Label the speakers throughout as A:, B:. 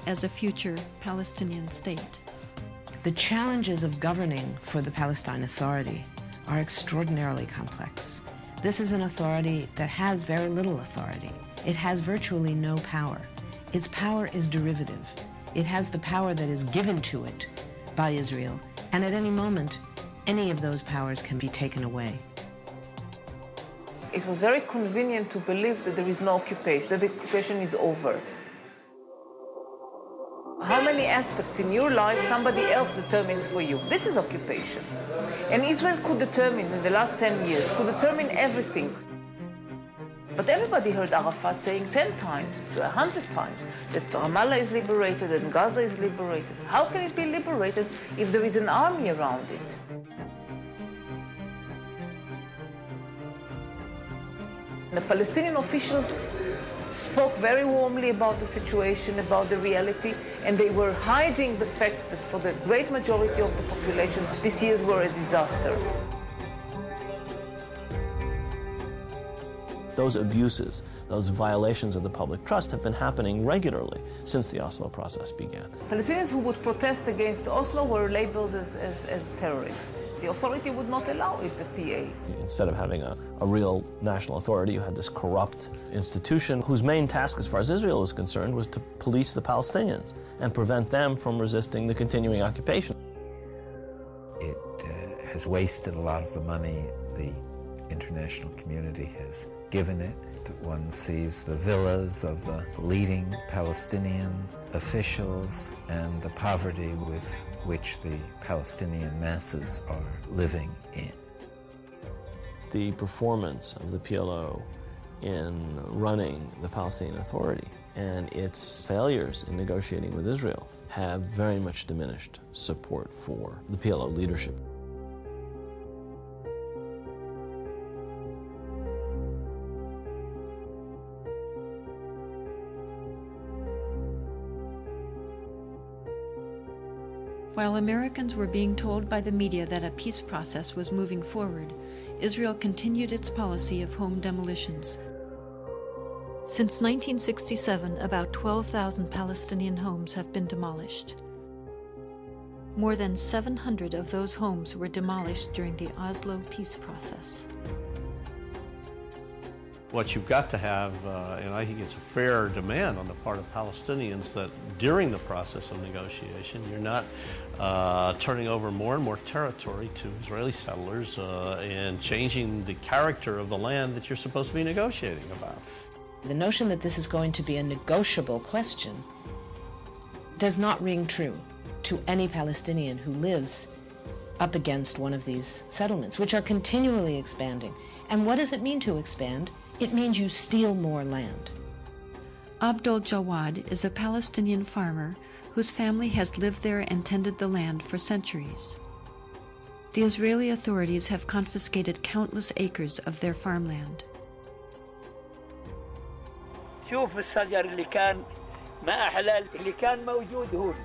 A: as a future Palestinian state.
B: The challenges of governing for the Palestine Authority are extraordinarily complex. This is an authority that has very little authority. It has virtually no power. Its power is derivative. It has the power that is given to it by Israel, and at any moment, any of those powers can be taken away.
C: It was very convenient to believe that there is no occupation, that the occupation is over. How many aspects in your life somebody else determines for you? This is occupation. And Israel could determine, in the last 10 years, could determine everything. But everybody heard Arafat saying 10 times to 100 times that Ramallah is liberated and Gaza is liberated. How can it be liberated if there is an army around it? The Palestinian officials spoke very warmly about the situation, about the reality, and they were hiding the fact that for the great majority of the population, these years were a disaster.
D: Those abuses, those violations of the public trust have been happening regularly since the Oslo process began.
C: Palestinians who would protest against Oslo were labeled as terrorists. The authority would not allow it, the PA.
D: Instead of having a real national authority, you had this corrupt institution whose main task, as far as Israel is concerned, was to police the Palestinians and prevent them from resisting the continuing occupation.
E: It has wasted a lot of the money the international community has given it. One sees the villas of the leading Palestinian officials and the poverty with which the Palestinian masses are living in.
D: The performance of the PLO in running the Palestinian Authority and its failures in negotiating with Israel have very much diminished support for the PLO leadership.
A: While Americans were being told by the media that a peace process was moving forward, Israel continued its policy of home demolitions. Since 1967, about 12,000 Palestinian homes have been demolished. More than 700 of those homes were demolished during the Oslo peace process.
F: What you've got to have, and I think it's a fair demand on the part of Palestinians, that during the process of negotiation, you're not turning over more and more territory to Israeli settlers and changing the character of the land that you're supposed to be negotiating about.
B: The notion that this is going to be a negotiable question does not ring true to any Palestinian who lives up against one of these settlements, which are continually expanding. And what does it mean to expand? It means you steal more land.
A: Abdul Jawad is a Palestinian farmer whose family has lived there and tended the land for centuries. The Israeli authorities have confiscated countless acres of their farmland.
G: شوف الشجر اللي كان ما أحلى اللي كان موجود هون.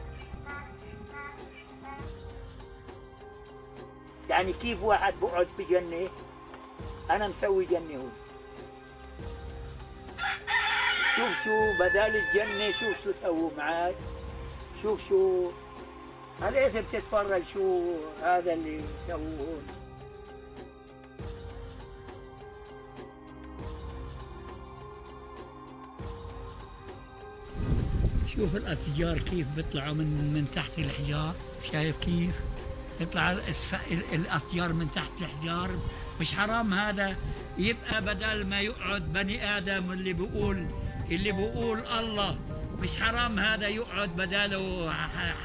G: يعني كيف واحد بقعد بجنة أنا مسوي جنة هون. شوف شو بدال الجنة شوف شو سووا معاي. شوف شو عليك بتتفرج شو هذا اللي سووه هون. شوف الأشجار كيف بيطلعوا من تحت الأحجار. شايف كيف يطلع الأشجار من تحت الأحجار. مش حرام هذا يبقى بدل ما يقعد بني آدم اللي بيقول الله، مش حرام هذا يقعد بداله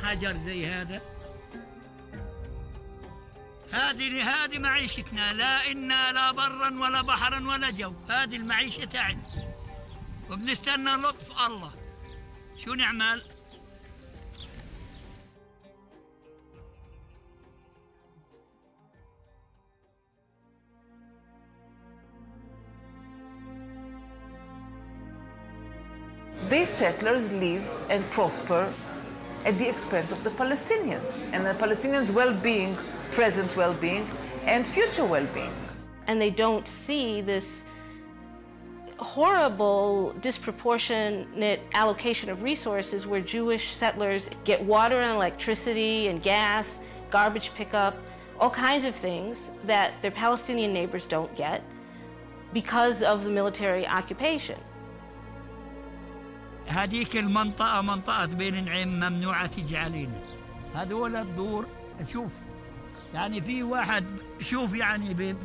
G: حجر زي هذا. هذه معيشتنا، لا إنا لا برا ولا بحرا ولا جو، هذه المعيشة تاعنا وبنستنى لطف الله. شو نعمل؟
C: These settlers live and prosper at the expense of the Palestinians and the Palestinians' well-being, present well-being, and future well-being.
H: And they don't see this horrible, disproportionate allocation of resources where Jewish settlers get water and electricity and gas, garbage pickup, all kinds of things that their Palestinian neighbors don't get because of the military occupation.
G: هذيك المنطقة منطقة بين نعيم ممنوعة تيجي علينا. هذول الدور شوف يعني في واحد شوف يعني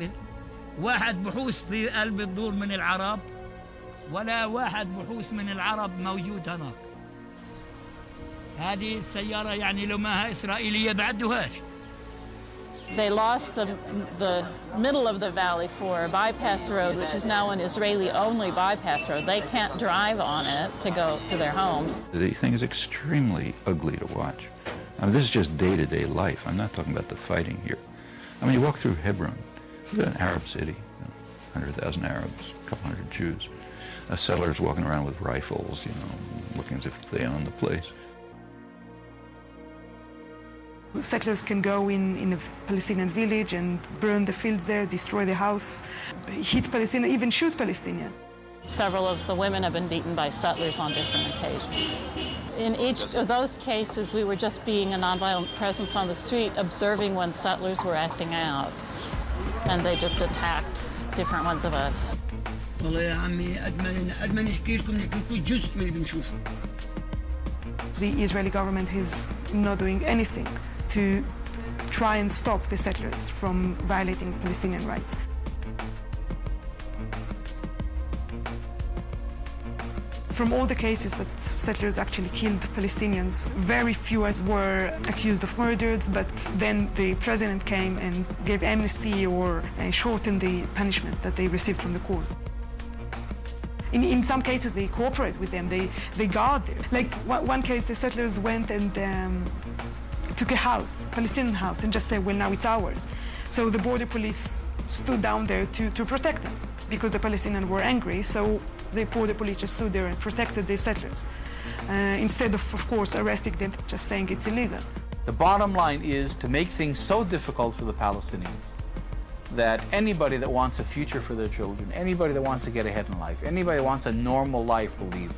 G: واحد بحوث في قلب الدور من العرب ولا واحد بحوث من العرب موجود هناك. هذه السيارة يعني لو ما إسرائيلية بعدوهاش.
I: They lost the middle of the valley for a bypass road, which is now an Israeli-only bypass road. They can't drive on it to go to their homes.
J: The thing is extremely ugly to watch. I mean, this is just day-to-day life. I'm not talking about the fighting here. I mean, you walk through Hebron, it's an Arab city, 100,000 Arabs, a couple hundred Jews. Settlers walking around with rifles, looking as if they own the place.
K: Settlers can go in a Palestinian village and burn the fields there, destroy the house, hit Palestinian, even shoot Palestinian.
I: Several of the women have been beaten by settlers on different occasions. In each of those cases, we were just being a nonviolent presence on the street, observing when settlers were acting out. And they just attacked different ones of us. The Israeli government is not doing anything to try and stop the settlers from violating Palestinian rights. From all the cases that settlers actually killed Palestinians, very few were accused of murders, but then the president came and gave amnesty or shortened the punishment that they received from the court. In some cases, they cooperate with them, they guard them. Like one case, the settlers went and took a house, Palestinian house, and just said, well, now it's ours. So the border police stood down there to protect them because the Palestinians were angry. So the border police just stood there and protected the settlers instead of course, arresting them, just saying it's illegal.
L: The bottom line is to make things so difficult for the Palestinians that anybody that wants a future for their children, anybody that wants to get ahead in life, anybody that wants a normal life will leave.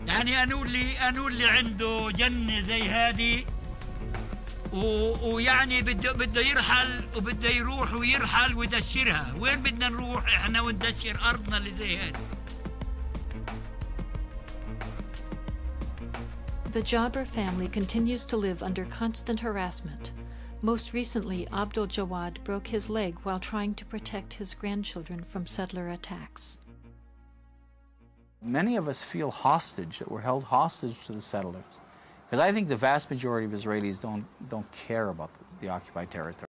G: يعني أنو اللي عنده جنة زي هذه ويعني بده يرحل وبده يروح ويرحل ويدشرها. وين بدنا نروح احنا وندشر أرضنا اللي زي هذه؟
A: The Jabr family continues to live under constant harassment. Most recently, Abdul Jawad broke his leg while trying to protect his grandchildren from settler attacks.
L: Many of us feel hostage, that we're held hostage to the settlers. Because I think the vast majority of Israelis don't care about the occupied territory.